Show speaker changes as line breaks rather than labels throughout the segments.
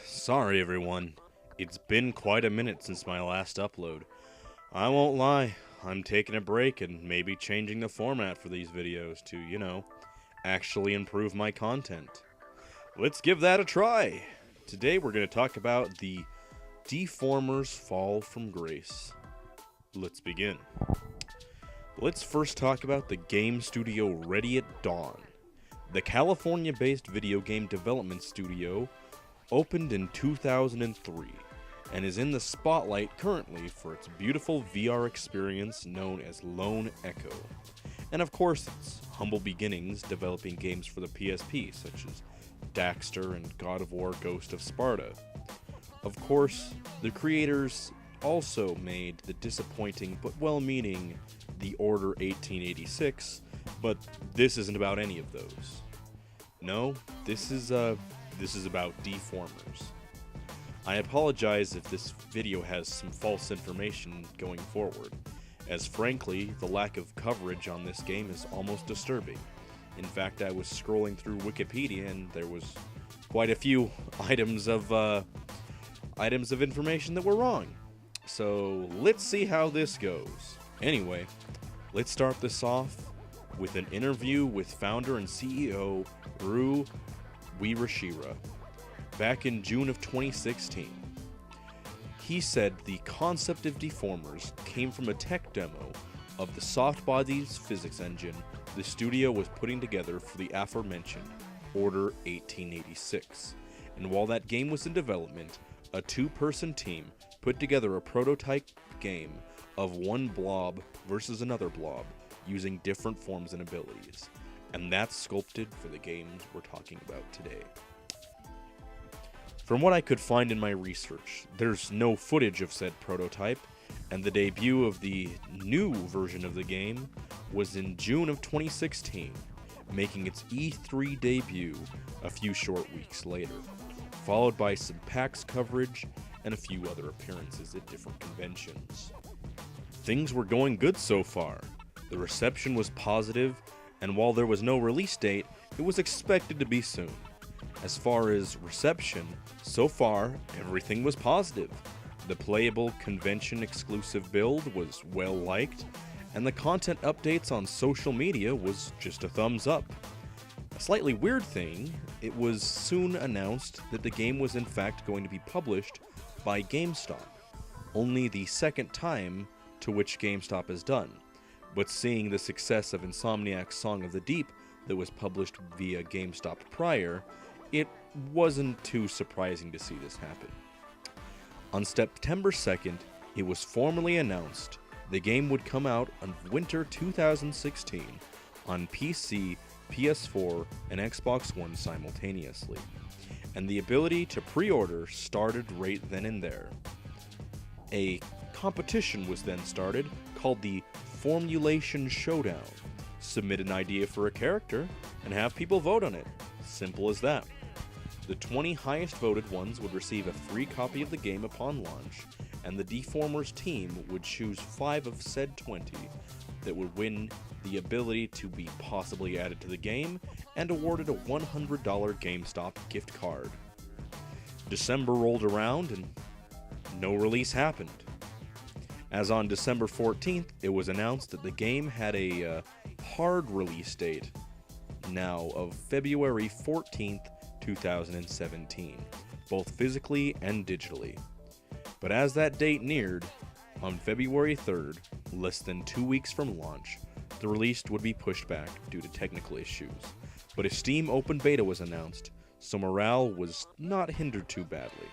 Sorry everyone. It's been quite a minute since my last upload. I won't lie, I'm taking a break and maybe changing the format for these videos to, actually improve my content. Let's give that a try! Today we're going to talk about the Deformers Fall from Grace. Let's begin. Let's first talk about the game studio Ready at Dawn. The California-based video game development studio opened in 2003 and is in the spotlight currently for its beautiful VR experience known as Lone Echo. And of course, its humble beginnings developing games for the PSP such as Daxter and God of War Ghost of Sparta. Of course, the creators also made the disappointing but well-meaning The Order 1886, but this isn't about any of those. No, this is about Deformers. I apologize if this video has some false information going forward, as frankly, the lack of coverage on this game is almost disturbing. In fact, I was scrolling through Wikipedia and there was quite a few items of information that were wrong. So let's see how this goes. Anyway, let's start this off with an interview with founder and CEO Ru Wirashira back in June of 2016. He said the concept of Deformers came from a tech demo of the soft bodies physics engine the studio was putting together for the aforementioned Order 1886. And while that game was in development, a two-person team put together a prototype game of one blob versus another blob using different forms and abilities. And that's sculpted for the games we're talking about today. From what I could find in my research, there's no footage of said prototype, and the debut of the new version of the game was in June of 2016, making its E3 debut a few short weeks later, followed by some PAX coverage and a few other appearances at different conventions. Things were going good so far. The reception was positive, and while there was no release date, it was expected to be soon. As far as reception, so far, everything was positive. The playable convention-exclusive build was well-liked, and the content updates on social media was just a thumbs up. A slightly weird thing, it was soon announced that the game was in fact going to be published by GameStop, only the second time to which GameStop has done. But seeing the success of Insomniac's Song of the Deep that was published via GameStop prior, it wasn't too surprising to see this happen. On September 2nd, it was formally announced the game would come out on winter 2016 on PC, PS4, and Xbox One simultaneously, and the ability to pre-order started right then and there. A competition was then started called the Formulation Showdown. Submit an idea for a character and have people vote on it. Simple as that. The 20 highest voted ones would receive a free copy of the game upon launch, and the Deformers team would choose 5 of said 20 that would win the ability to be possibly added to the game and awarded a $100 GameStop gift card. December rolled around and no release happened. As on December 14th, it was announced that the game had a hard release date now of February 14th, 2017, both physically and digitally. But as that date neared, on February 3rd, less than 2 weeks from launch, the release would be pushed back due to technical issues. But a Steam open beta was announced, so morale was not hindered too badly.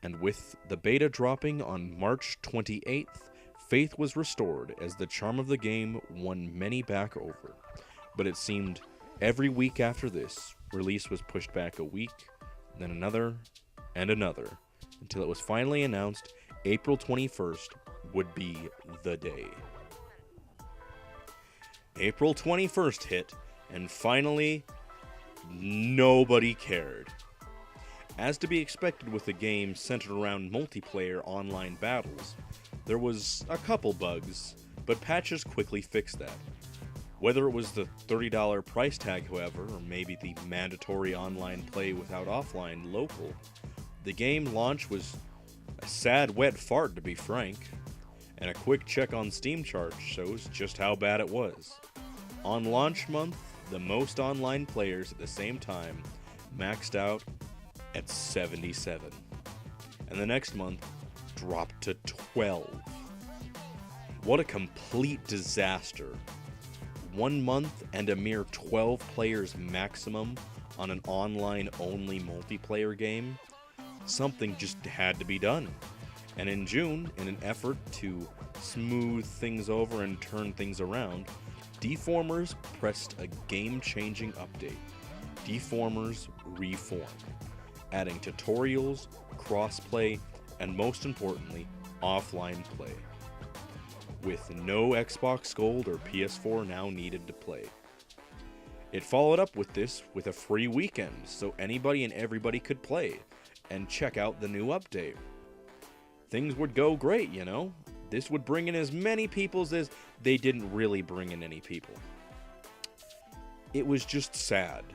And with the beta dropping on March 28th, faith was restored as the charm of the game won many back over. But it seemed every week after this, release was pushed back a week, then another, and another, until it was finally announced April 21st would be the day. April 21st hit, and finally, nobody cared. As to be expected with a game centered around multiplayer online battles, there was a couple bugs, but patches quickly fixed that. Whether it was the $30 price tag, however, or maybe the mandatory online play without offline local, the game launch was a sad wet fart, to be frank, and a quick check on Steam charts shows just how bad it was. On launch month, the most online players at the same time maxed out at 77, and the next month dropped to 12. What a complete disaster. 1 month and a mere 12 players maximum on an online-only multiplayer game? Something just had to be done. And in June, in an effort to smooth things over and turn things around, Deformers pressed a game-changing update, Deformers Reform, adding tutorials, crossplay, and most importantly, offline play, with no Xbox Gold or PS4 now needed to play. It followed up with this with a free weekend, so anybody and everybody could play and check out the new update. Things would go great, you know? This would bring in as many people as they didn't really bring in any people. It was just sad.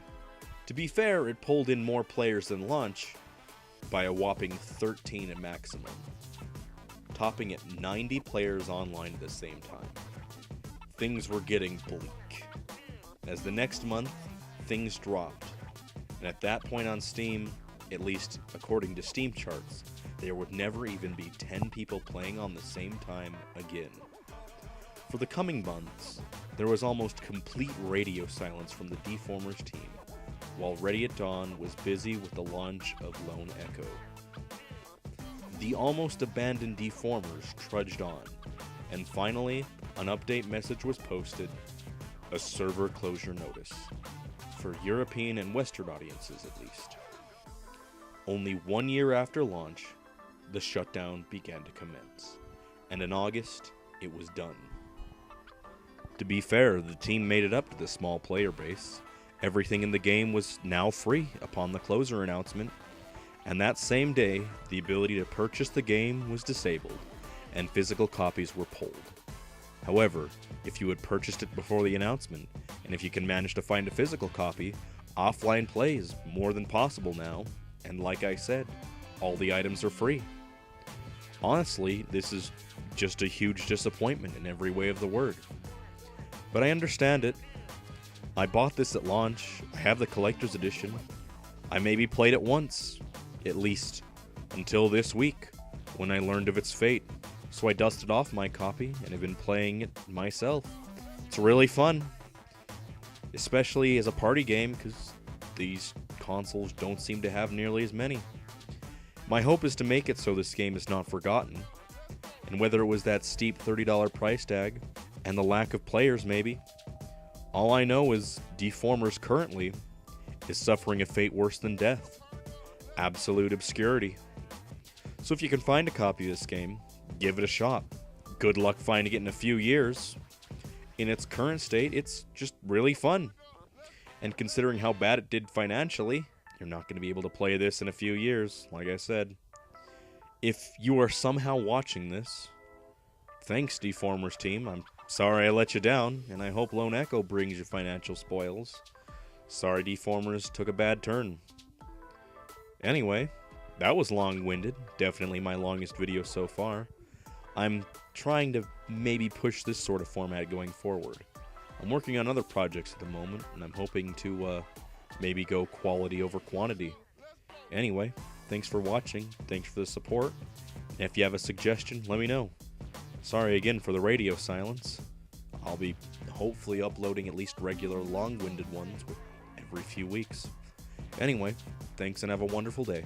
To be fair, it pulled in more players than launch by a whopping 13 at maximum, topping at 90 players online at the same time. Things were getting bleak. As the next month, things dropped, and at that point on Steam, at least according to Steam charts, there would never even be 10 people playing on the same time again. For the coming months, there was almost complete radio silence from the Deformers team, while Ready at Dawn was busy with the launch of Lone Echo. The almost abandoned Deformers trudged on, and finally, an update message was posted, a server closure notice, for European and Western audiences at least. Only 1 year after launch, the shutdown began to commence, and in August, it was done. To be fair, the team made it up to the small player base. Everything in the game was now free upon the closure announcement, and that same day, the ability to purchase the game was disabled, and physical copies were pulled. However, if you had purchased it before the announcement, and if you can manage to find a physical copy, offline play is more than possible now, and like I said, all the items are free. Honestly, this is just a huge disappointment in every way of the word. But I understand it. I bought this at launch, I have the collector's edition, I maybe played it once, at least, until this week, when I learned of its fate, so I dusted off my copy and have been playing it myself. It's really fun, especially as a party game, because these consoles don't seem to have nearly as many. My hope is to make it so this game is not forgotten, and whether it was that steep $30 price tag, and the lack of players maybe, all I know is Deformers currently is suffering a fate worse than death. Absolute obscurity. So if you can find a copy of this game, give it a shot. Good luck finding it in a few years. In its current state, it's just really fun. And considering how bad it did financially, you're not going to be able to play this in a few years, like I said. If you are somehow watching this, thanks, Deformers team. I'm sorry I let you down, and I hope Lone Echo brings you financial spoils. Sorry Deformers took a bad turn. Anyway, that was long-winded. Definitely my longest video so far. I'm trying to maybe push this sort of format going forward. I'm working on other projects at the moment, and I'm hoping to maybe go quality over quantity. Anyway, thanks for watching. Thanks for the support. And if you have a suggestion, let me know. Sorry again for the radio silence. I'll be hopefully uploading at least regular long-winded ones every few weeks. Anyway, thanks and have a wonderful day.